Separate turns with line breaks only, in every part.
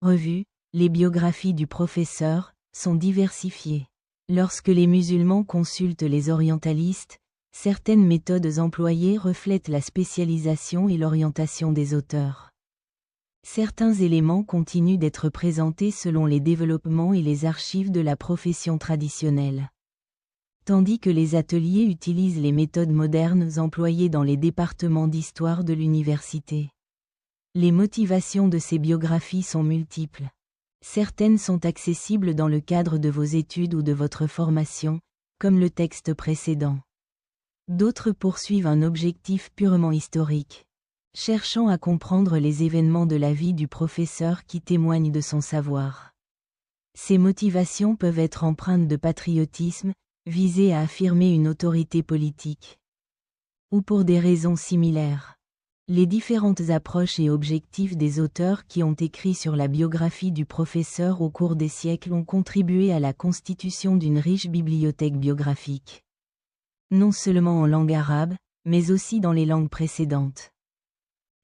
Revue, les biographies du professeur sont diversifiées. Lorsque les musulmans consultent les orientalistes, certaines méthodes employées reflètent la spécialisation et l'orientation des auteurs. Certains éléments continuent d'être présentés selon les développements et les archives de la profession traditionnelle. Tandis que les ateliers utilisent les méthodes modernes employées dans les départements d'histoire de l'université. Les motivations de ces biographies sont multiples. Certaines sont accessibles dans le cadre de vos études ou de votre formation, comme le texte précédent. D'autres poursuivent un objectif purement historique, cherchant à comprendre les événements de la vie du professeur qui témoignent de son savoir. Ces motivations peuvent être empreintes de patriotisme, visées à affirmer une autorité politique, ou pour des raisons similaires. Les différentes approches et objectifs des auteurs qui ont écrit sur la biographie du professeur au cours des siècles ont contribué à la constitution d'une riche bibliothèque biographique. Non seulement en langue arabe, mais aussi dans les langues précédentes.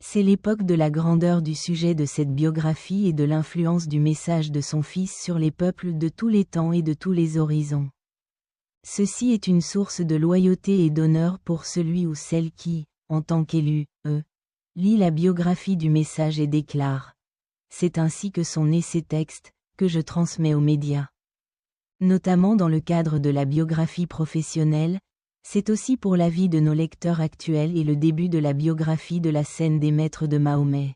C'est l'époque de la grandeur du sujet de cette biographie et de l'influence du message de son fils sur les peuples de tous les temps et de tous les horizons. Ceci est une source de loyauté et d'honneur pour celui ou celle qui, en tant qu'élu, lit la biographie du message et déclare. C'est ainsi que sont nés ces textes, que je transmets aux médias. Notamment dans le cadre de la biographie professionnelle, c'est aussi pour la vie de nos lecteurs actuels et le début de la biographie de la scène des maîtres de Mahomet,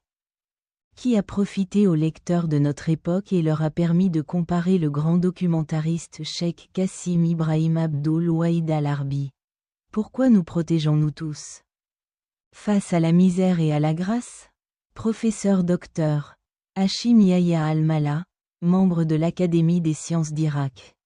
qui a profité aux lecteurs de notre époque et leur a permis de comparer le grand documentariste Cheikh Kassim Ibrahim Abdul Wahid al-Arbi. Pourquoi nous protégeons-nous tous face à la misère et à la grâce? Professeur Dr. Hachim Yahya al-Mallah, membre de l'Académie des sciences d'Irak.